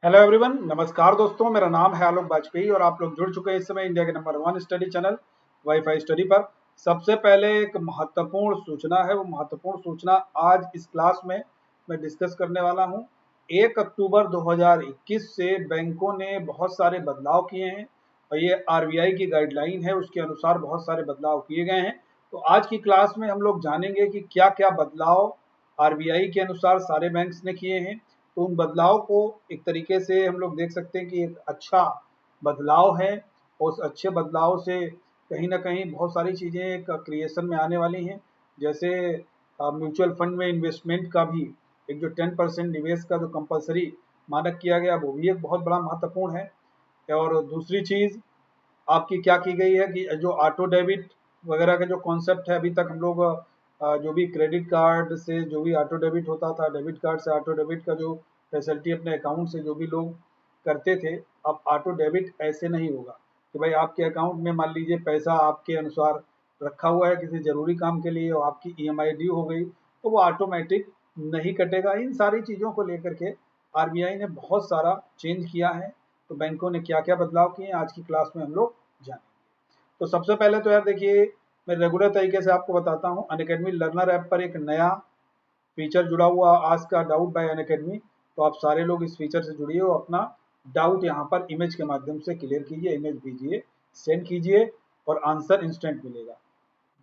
Hello everyone, नमस्कार दोस्तों। मेरा नाम है आलोक वाजपेयी और आप लोग जुड़ चुके हैं इस समय इंडिया के number 1 study channel wifi study पर। सबसे पहले एक महत्वपूर्ण सूचना है, वो महत्वपूर्ण सूचना आज इस क्लास में मैं डिस्कस करने वाला हूं। 1 अक्टूबर 2021 से बैंकों ने बहुत सारे बदलाव किए हैं और ये आरबीआई की गाइडलाइन है, उसके अनुसार बहुत सारे बदलाव किए गए हैं। तो आज की क्लास में हम लोग जानेंगे कि क्या क्या बदलाव आरबीआई के अनुसार सारे बैंक्स ने किए हैं। तो उन बदलाव को एक तरीके से हम लोग देख सकते हैं कि एक अच्छा बदलाव है। उस अच्छे बदलाव से कहीं ना कहीं बहुत सारी चीज़ें एक क्रिएशन में आने वाली हैं। जैसे म्यूचुअल फंड में इन्वेस्टमेंट का भी एक जो 10% निवेश का जो कंपलसरी मानक किया गया, वो भी एक बहुत बड़ा महत्वपूर्ण है। और दूसरी चीज़ आपकी क्या की गई है कि जो ऑटो डेबिट वगैरह का जो कॉन्सेप्ट है, अभी तक हम लोग जो भी क्रेडिट कार्ड से जो भी ऑटो डेबिट होता था, डेबिट कार्ड से ऑटो डेबिट का जो फैसिलिटी अपने अकाउंट से जो भी लोग करते थे, अब ऑटो डेबिट ऐसे नहीं होगा कि भाई आपके अकाउंट में मान लीजिए पैसा आपके अनुसार रखा हुआ है किसी जरूरी काम के लिए और आपकी ईएमआई ड्यू हो गई तो वो ऑटोमेटिक नहीं कटेगा। इन सारी चीज़ों को लेकर के आरबीआई ने बहुत सारा चेंज किया है। तो बैंकों ने क्या क्या बदलाव किए हैं आज की क्लास में हम लोग जानेंगे। तो सबसे पहले तो यार देखिए, मैं रेगुलर तरीके से आपको बताता हूँ। अनअकैडमी लर्नर ऐप पर एक नया फीचर जुड़ा हुआ, आज का डाउट बाय अनअकैडमी। तो आप सारे लोग इस फीचर से जुड़िए और अपना डाउट यहाँ पर इमेज के माध्यम से क्लियर कीजिए, इमेज भेजिए, सेंड कीजिए और आंसर इंस्टेंट मिलेगा।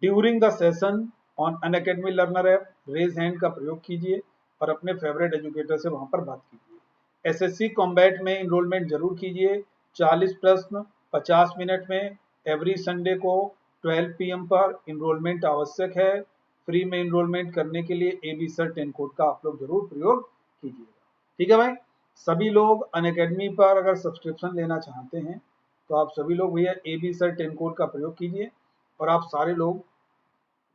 During the session on Unacademy learner app raise hand का प्रयोग कीजिए और अपने फेवरेट एजुकेटर से वहां पर बात कीजिए। एसएससी कॉम्बैट में इनरोलमेंट जरूर कीजिए। 40 प्रश्न 50 मिनट में एवरी संडे को 12 पीएम पर इनरोलमेंट आवश्यक है। फ्री में इनरोलमेंट करने के लिए एबी सर 10 कोड का आप लोग जरूर प्रयोग कीजिएगा। ठीक है भाई, सभी लोग अनअकैडमी पर अगर सब्सक्रिप्शन लेना चाहते हैं तो आप सभी लोग भैया एबी सर 10 कोड का प्रयोग कीजिए और आप सारे लोग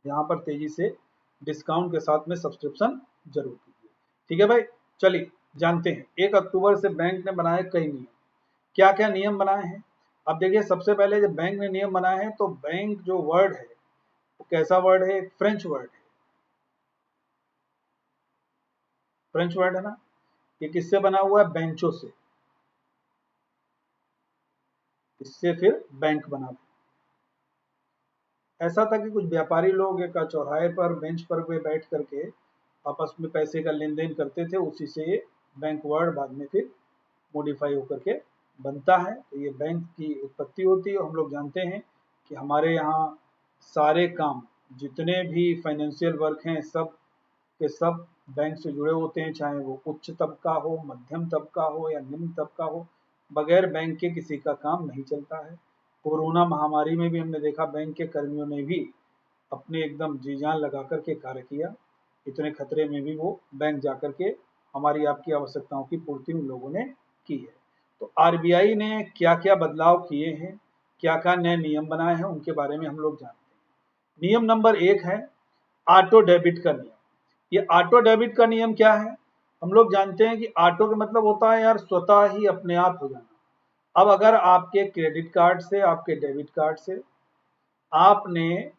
यहाँ पर तेजी से डिस्काउंट के साथ में सब्सक्रिप्शन जरूर कीजिए। ठीक है भाई, चलिए जानते हैं। 1 अक्टूबर से बैंक ने बनाए कई नियम। क्या क्या नियम बनाए हैं? अब देखिए, सबसे पहले जब बैंक ने नियम बनाए हैं तो बैंक जो वर्ड है वो कैसा वर्ड है? एक फ्रेंच वर्ड है। फ्रेंच वर्ड है ना। ये किससे बना हुआ है? बेंचों से। इससे फिर बैंक बना। ऐसा था कि कुछ व्यापारी लोग एक चौराहे पर बेंच पर वे बैठ करके आपस में पैसे का लेन देन करते थे, उसी से ये बैंक वर्ड बाद में फिर मॉडिफाई होकर के बनता है। तो ये बैंक की उत्पत्ति होती है। हम लोग जानते हैं कि हमारे यहाँ सारे काम, जितने भी फाइनेंशियल वर्क हैं, सब के सब बैंक से जुड़े होते हैं, चाहे वो उच्च तबका हो, मध्यम तबका हो या निम्न तबका हो। बगैर बैंक के किसी का काम नहीं चलता है। कोरोना महामारी में भी हमने देखा बैंक के कर्मियों ने भी अपने एकदम जी जान लगा करके कार्य किया। इतने खतरे में भी वो बैंक जाकर के हमारी आपकी आवश्यकताओं की पूर्ति उन लोगों ने की है। तो आरबीआई ने क्या क्या बदलाव किए हैं, क्या क्या नए नियम बनाए हैं, उनके बारे में हम लोग जानते हैं। नियम नंबर 1 है ऑटो डेबिट का नियम। ये ऑटो डेबिट का नियम क्या है? हम लोग जानते हैं कि ऑटो का मतलब होता है यार स्वतः ही अपने आप हो जाना। अब अगर आपके क्रेडिट कार्ड से, आपके डेबिट कार्ड से आपने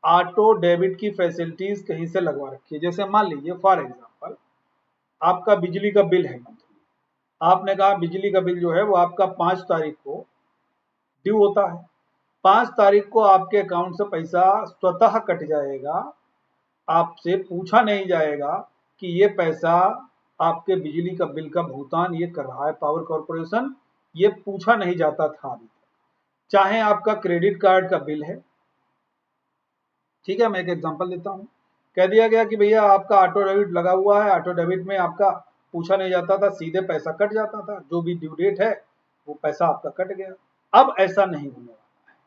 ऑटो डेबिट की फैसिलिटीज कहीं से लगवा रखी है, जैसे मान लीजिए फॉर एग्जांपल आपका बिजली का बिल है मंथली। आपने कहा बिजली का बिल जो है वो आपका 5 तारीख को ड्यू होता है। 5 तारीख को आपके अकाउंट से पैसा स्वतः कट जाएगा, आपसे पूछा नहीं जाएगा कि ये पैसा आपके बिजली का बिल का भुगतान ये कर रहा है पावर कॉर्पोरेशन। ये पूछा नहीं जाता था अभी तक। चाहे आपका क्रेडिट कार्ड का बिल है, ठीक है, मैं एक एग्जांपल देता हूँ। कह दिया गया कि भैया आपका ऑटो डेबिट लगा हुआ है, ऑटो डेबिट में आपका पूछा नहीं जाता था, सीधे पैसा कट जाता था। जो भी ड्यू डेट है वो पैसा आपका कट गया। अब ऐसा नहीं होने वाला है।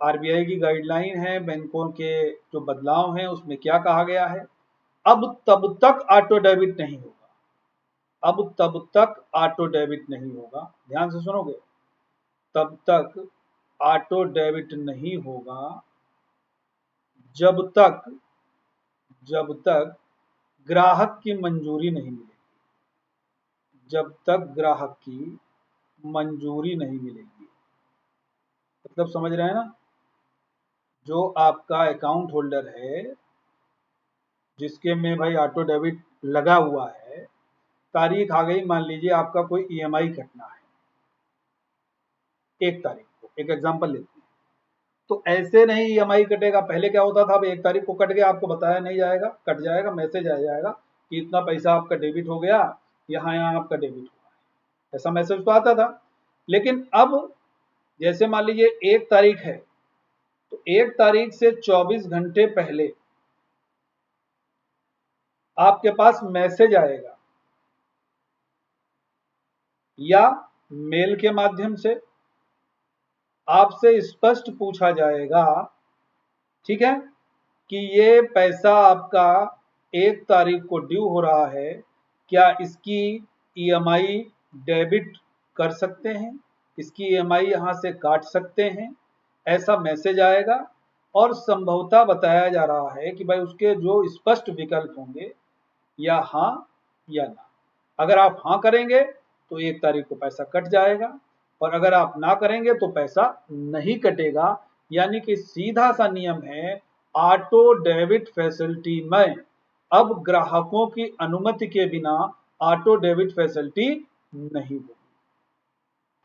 आरबीआई की गाइडलाइन है, बैंकों के जो बदलाव हैं उसमें क्या कहा गया है, अब तब तक ऑटो डेबिट नहीं होगा। अब तब तक ऑटो डेबिट नहीं होगा, ध्यान से सुनोगे। तब तक ऑटो डेबिट नहीं होगा जब तक जब तक ग्राहक की मंजूरी नहीं मिलेगी। जब तक ग्राहक की मंजूरी नहीं मिलेगी, मतलब समझ रहे हैं ना। जो आपका अकाउंट होल्डर है जिसके में भाई ऑटो डेबिट लगा हुआ है, तारीख आ गई, मान लीजिए आपका कोई ईएमआई कटना है 1 तारीख को, एक एग्जांपल लेते हैं। तो ऐसे नहीं ईएमआई कटेगा। पहले क्या होता था, अब 1 तारीख को कट गया, आपको बताया नहीं जाएगा, कट जाएगा, मैसेज आ जाएगा कि इतना पैसा आपका डेबिट हो गया, यहाँ यहाँ आपका डेबिट हुआ है, ऐसा मैसेज तो आता था। लेकिन अब जैसे मान लीजिए 1 तारीख है, तो 1 तारीख से 24 घंटे पहले आपके पास मैसेज आएगा या मेल के माध्यम से आपसे स्पष्ट पूछा जाएगा, ठीक है, कि ये पैसा आपका 1 तारीख को ड्यू हो रहा है, क्या इसकी ईएमआई डेबिट कर सकते हैं, इसकी ईएमआई यहाँ से काट सकते हैं, ऐसा मैसेज आएगा। और संभवतः बताया जा रहा है कि भाई उसके जो स्पष्ट विकल्प होंगे, या हाँ या ना। अगर आप हाँ करेंगे तो 1 तारीख को पैसा कट जाएगा, और अगर आप ना करेंगे तो पैसा नहीं कटेगा। यानी कि सीधा सा नियम है, ऑटो डेबिट फैसिलिटी में अब ग्राहकों की अनुमति के बिना ऑटो डेबिट फैसिलिटी नहीं होगी।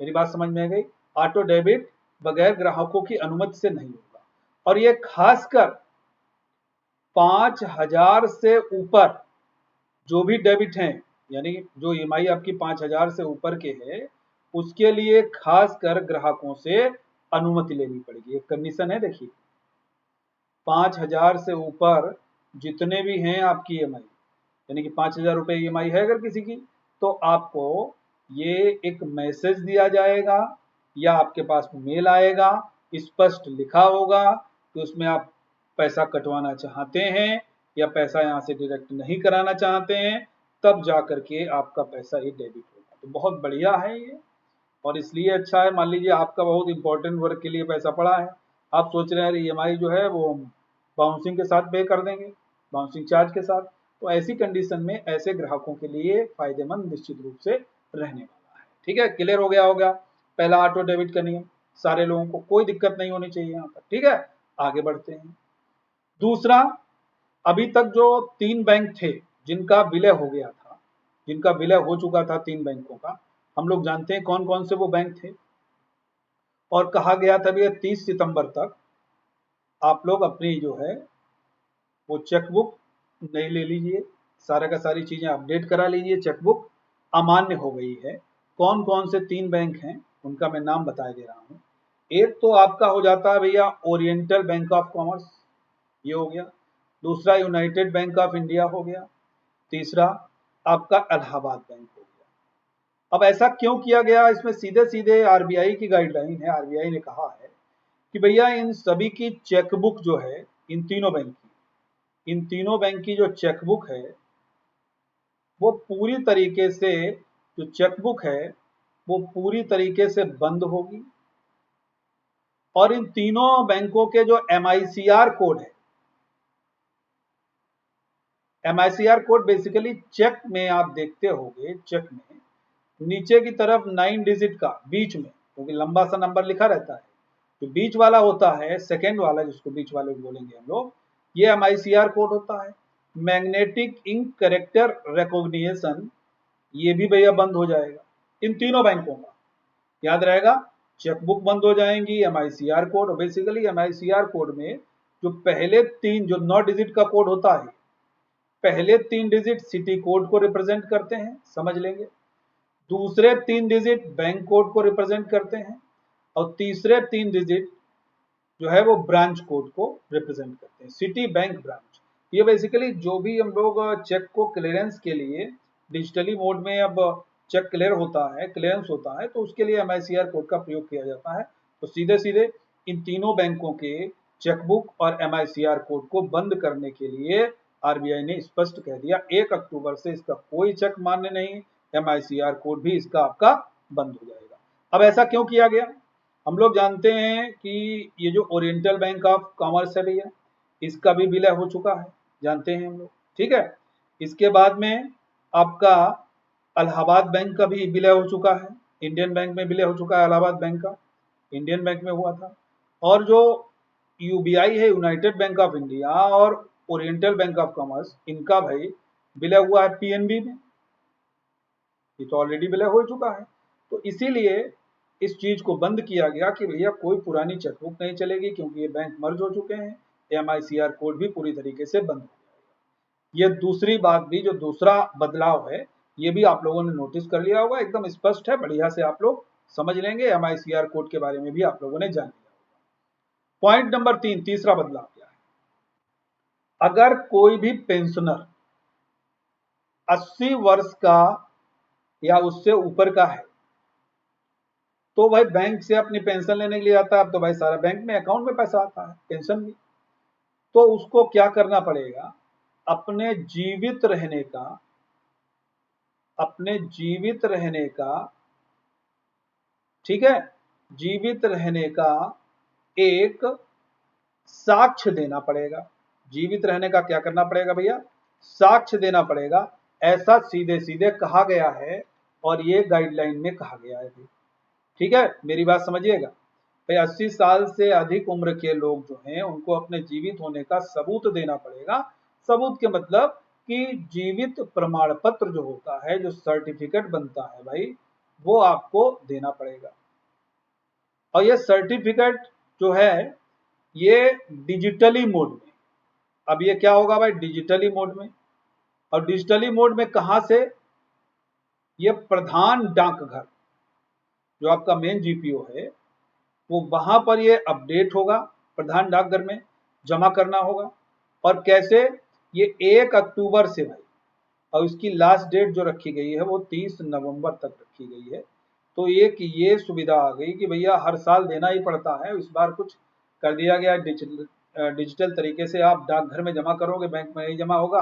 मेरी बात समझ में आ गई? ऑटो डेबिट बगैर ग्राहकों की अनुमति से नहीं होगा। और ये खासकर 5,000 से ऊपर जो भी डेबिट हैं, यानी जो ईएमआई आपकी 5,000 से ऊपर के है, उसके लिए खासकर ग्राहकों से अनुमति लेनी पड़ेगी। एक कंडीशन है, देखिए 5,000 से ऊपर जितने भी हैं आपकी ईएमआई, यानी कि 5,000 रुपये ईएमआई है अगर किसी की, तो आपको ये एक मैसेज दिया जाएगा या आपके पास मेल आएगा, स्पष्ट लिखा होगा कि उसमें आप पैसा कटवाना चाहते हैं या पैसा यहाँ से डिडक्ट नहीं कराना चाहते हैं, तब जा करके आपका पैसा ये डेबिट होगा। तो बहुत बढ़िया है ये, और इसलिए अच्छा है। मान लीजिए आपका बहुत इंपॉर्टेंट वर्क के लिए पैसा पड़ा है, आप सोच रहे हैं ईएमआई जो है वो बाउंसिंग के साथ पे कर देंगे, बाउंसिंग चार्ज के साथ, तो ऐसी कंडीशन में ऐसे ग्राहकों के लिए फायदेमंद निश्चित रूप से रहने वाला है। ठीक है, क्लियर हो गया होगा पहला ऑटो डेबिट का नियम, सारे लोगों को कोई दिक्कत नहीं होनी चाहिए यहाँ पर। ठीक है, आगे बढ़ते हैं। दूसरा, अभी तक जो 3 बैंक थे जिनका विलय हो गया था, जिनका विलय हो चुका था 3 बैंकों का, हम लोग जानते हैं कौन कौन से वो बैंक थे, और कहा गया था भैया 30 सितंबर तक आप लोग अपनी जो है वो चेकबुक नहीं ले लीजिए, सारा का सारी चीजें अपडेट करा लीजिए। चेकबुक अमान्य हो गई है। कौन कौन से 3 बैंक हैं उनका मैं नाम बता दे रहा हूँ। एक तो आपका हो जाता है भैया ओरिएंटल बैंक ऑफ कॉमर्स, ये हो गया। दूसरा यूनाइटेड बैंक ऑफ इंडिया हो गया। तीसरा आपका इलाहाबाद बैंक हो गया। अब ऐसा क्यों किया गया, इसमें सीधे सीधे आरबीआई की गाइडलाइन है। आरबीआई ने कहा है कि भैया इन सभी की चेकबुक जो है, इन तीनों बैंक की जो चेकबुक है वो पूरी तरीके से, जो चेकबुक है वो पूरी तरीके से बंद होगी। और इन तीनों बैंकों के जो एमआईसीआर कोड है, एमआईसीआर कोड बेसिकली चेक में आप देखते होंगे, चेक में नीचे की तरफ 9 डिजिट का बीच में, क्योंकि लंबा सा नंबर लिखा रहता है, जो बीच वाला होता है, सेकेंड वाला जिसको बीच वाले बोलेंगे हम लोग, ये एमआईसीआर कोड होता है। मैग्नेटिक इंक कैरेक्टर रिकॉग्निशन, ये भी भैया बंद हो जाएगा इन तीनों बैंकों का। याद रहेगा, चेकबुक बंद हो जाएंगी, MICR code, basically MICR code में जो पहले 3, जो 9 डिजिट का कोड होता है, पहले 3 डिजिट सिटी कोड को रिप्रेजेंट करते हैं, समझ लेंगे। दूसरे 3 डिजिट बैंक कोड को रिप्रेजेंट करते हैं, और तीसरे 3 डिजिट जो है वो ब्रांच कोड को रिप्रेजेंट करते हैं, सिटी बैंक ब्रांच। ये बेसिकली जो भी हम लोग चेक को क्लियरेंस के लिए डिजिटली मोड में अब चेक क्लियर होता है, क्लियरेंस होता है, तो उसके लिए एमआईसीआर कोड का प्रयोग किया जाता है। तो सीधे सीधे इन तीनों बैंकों के चेकबुक और एमआईसीआर कोड को बंद करने के लिए आरबीआई ने स्पष्ट कह दिया 1 अक्टूबर से इसका कोई चेक मान्य नहीं, एमआईसीआर कोड भी इसका आपका बंद हो जाएगा। अब ऐसा क्यों किया गया? हम लोग जानते हैं कि ये जो ओरिएंटल बैंक ऑफ कॉमर्स है भैया, इसका भी विलय हो चुका है, जानते हैं हम लोग। ठीक है, इसके बाद में आपका इलाहाबाद बैंक का भी विलय हो चुका है, इंडियन बैंक में विलय हो चुका है इलाहाबाद बैंक का, इंडियन बैंक में हुआ था। और जो यूबीआई है, यूनाइटेड बैंक ऑफ इंडिया, और ओरिएंटल बैंक ऑफ कॉमर्स, इनका भाई विलय हुआ है पीएनबी में। ये तो ऑलरेडी विलय हो चुका है। तो इसीलिए इस चीज को बंद किया गया कि भैया कोई पुरानी चेकबुक नहीं चलेगी, क्योंकि ये बैंक मर्ज हो चुके हैं। MICR कोड भी पूरी तरीके से बंद हो जाएगा। ये दूसरी बात भी, जो दूसरा बदलाव है, ये भी आप लोगों ने नोटिस कर लिया होगा, एकदम स्पष्ट है, बढ़िया से आप लोग समझ लेंगे। MICR कोड के बारे में भी आप लोगों ने जान लिया होगा। पॉइंट नंबर 3, तीसरा बदलाव क्या है? अगर कोई भी पेंशनर 80 वर्ष का या उससे ऊपर का है, तो भाई बैंक से अपनी पेंशन लेने के लिए आता है। अब तो भाई सारा बैंक में अकाउंट में पैसा आता है, पेंशन भी। तो उसको क्या करना पड़ेगा? अपने जीवित रहने का, अपने जीवित रहने का, ठीक है, जीवित रहने का एक साक्ष्य देना पड़ेगा। जीवित रहने का क्या करना पड़ेगा भैया? साक्ष्य देना पड़ेगा। ऐसा सीधे सीधे कहा गया है और ये गाइडलाइन में कहा गया है। ठीक है, मेरी बात समझिएगा भाई। 80 साल से अधिक उम्र के लोग जो हैं, उनको अपने जीवित होने का सबूत देना पड़ेगा। सबूत के मतलब कि जीवित प्रमाण पत्र जो होता है, जो सर्टिफिकेट बनता है भाई, वो आपको देना पड़ेगा। और ये सर्टिफिकेट जो है, ये डिजिटली मोड में। अब ये क्या होगा भाई? डिजिटली मोड में। और डिजिटली मोड में कहां से? ये प्रधान डाकघर, जो आपका मेन GPO है, वो वहां पर ये अपडेट होगा, प्रधान डाकघर में जमा करना होगा। और कैसे? ये 1 अक्टूबर से भाई, और इसकी लास्ट डेट जो रखी गई है वो 30 नवंबर तक रखी गई है। तो एक ये सुविधा आ गई कि भैया हर साल देना ही पड़ता है। इस बार कुछ कर दिया गया डिजिटल तरीके से। आप डाकघर में जमा करोगे, बैंक में नहीं जमा होगा।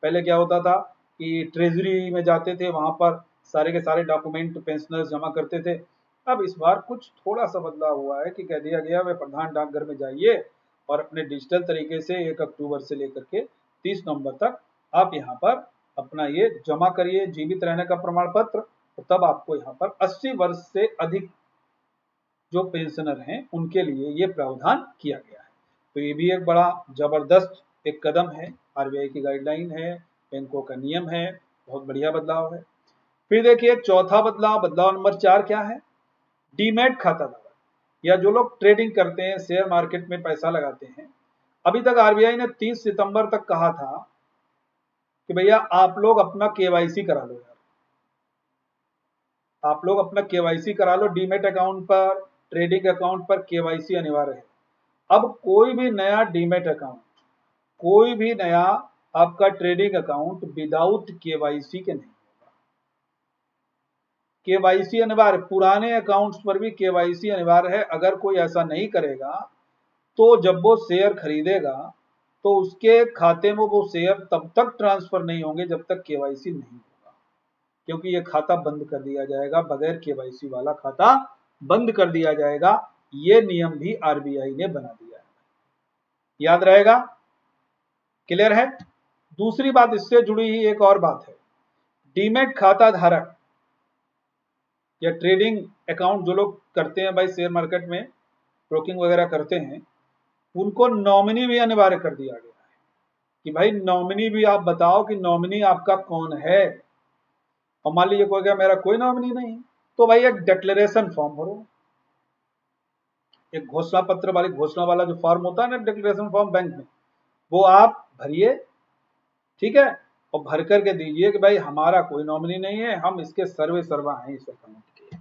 पहले क्या होता था कि ट्रेजरी में जाते थे, वहां पर सारे के सारे डॉक्यूमेंट पेंशनर्स जमा करते थे। अब इस बार कुछ थोड़ा सा बदलाव हुआ है कि कह दिया गया वे प्रधान डाकघर में जाइए और अपने डिजिटल तरीके से 1 अक्टूबर से लेकर के 30 नवंबर तक आप यहाँ पर अपना ये जमा करिए, जीवित रहने का प्रमाण पत्र। तो तब आपको यहाँ पर 80 वर्ष से अधिक जो पेंशनर हैं, उनके लिए ये प्रावधान किया गया है। तो ये भी एक बड़ा जबरदस्त एक कदम है। RBI की गाइडलाइन है, बैंकों का नियम है, बहुत बढ़िया बदलाव है। फिर देखिए चौथा बदलाव, बदलाव नंबर 4 क्या है? डीमैट खाता धारक या जो लोग ट्रेडिंग करते हैं, शेयर मार्केट में पैसा लगाते हैं। अभी तक RBI ने 30 सितंबर तक कहा था कि भैया आप लोग अपना KYC करा लो यार, आप लोग अपना KYC करा लो। डीमैट अकाउंट पर, ट्रेडिंग अकाउंट पर KYC अनिवार्य है। अब कोई भी नया डीमैट अकाउंट, कोई भी नया आपका ट्रेडिंग अकाउंट विदाउट KYC के नहीं। KYC अनिवार्य, पुराने अकाउंट्स पर भी KYC अनिवार्य है। अगर कोई ऐसा नहीं करेगा तो जब वो शेयर खरीदेगा तो उसके खाते में वो शेयर तब तक ट्रांसफर नहीं होंगे जब तक KYC नहीं होगा, क्योंकि ये खाता बंद कर दिया जाएगा। बगैर KYC वाला खाता बंद कर दिया जाएगा। ये नियम भी RBI ने बना दिया है, याद रहेगा? क्लियर है? दूसरी बात इससे जुड़ी ही एक और बात है। डीमैट खाता धारक या ट्रेडिंग अकाउंट जो लोग करते हैं भाई, शेयर मार्केट में ब्रोकिंग वगैरह करते हैं, उनको नॉमिनी भी अनिवार्य कर दिया गया है कि भाई नॉमिनी भी आप बताओ कि नॉमिनी आपका कौन है। और मान लीजिए कोई कहे मेरा कोई नॉमिनी नहीं, तो भाई एक डिक्लेरेशन फॉर्म भरो, एक घोषणा पत्र वाली, घोषणा वाला जो फॉर्म होता है ना, डिक्लेरेशन फॉर्म बैंक में, वो आप भरिए, ठीक है, और भर करके दीजिए कि भाई हमारा कोई नॉमिनी नहीं है, हम इसके सर्वे सर्वा हैं इस अकाउंट के।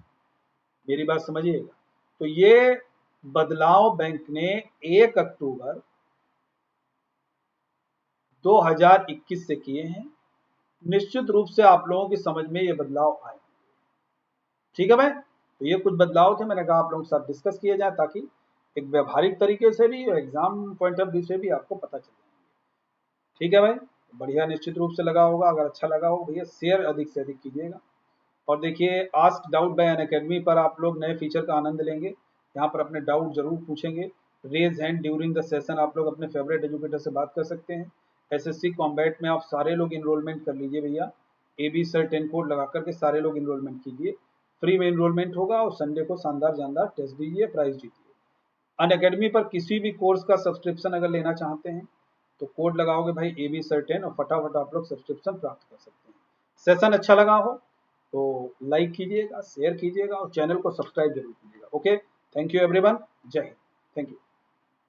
मेरी बात समझिएगा। तो ये बदलाव बैंक ने 1 अक्टूबर 2021 से किए हैं। निश्चित रूप से आप लोगों की समझ में ये बदलाव आए, ठीक है भाई। तो ये कुछ बदलाव थे, मैंने कहा आप लोगों के साथ डिस्कस किए जाए ताकि एक व्यवहारिक तरीके से भी और एग्जाम पॉइंट ऑफ व्यू से भी आपको पता चले। ठीक है भाई, बढ़िया, निश्चित रूप से लगा होगा। अगर अच्छा लगा हो भैया शेयर अधिक से अधिक कीजिएगा। और देखिए आस्क डाउट बाय अनअकैडमी पर आप लोग नए फीचर का आनंद लेंगे। यहाँ पर अपने डाउट जरूर पूछेंगे। Raise hand during the session आप लोग अपने फेवरेट एजुकेटर से बात कर सकते हैं। SSC कॉम्बैट में आप सारे लोग इनरोलमेंट कर लीजिए भैया। AB सर 10 कोड लगा करके सारे लोग इनरोलमेंट कीजिए। फ्री में इनरोलमेंट होगा और संडे को शानदार जानदार टेस्ट दीजिए, प्राइज जीतिए। अनअकैडमी पर किसी भी कोर्स का सब्सक्रिप्शन अगर लेना चाहते हैं तो कोड लगाओगे भाई AB सर 10 और फटाफट आप लोग सब्सक्रिप्शन प्राप्त कर सकते हैं। सेशन अच्छा लगा हो तो लाइक कीजिएगा, शेयर कीजिएगा और चैनल को सब्सक्राइब जरूर कीजिएगा। ओके, थैंक यू एवरीवन, जय हिंद, थैंक यू।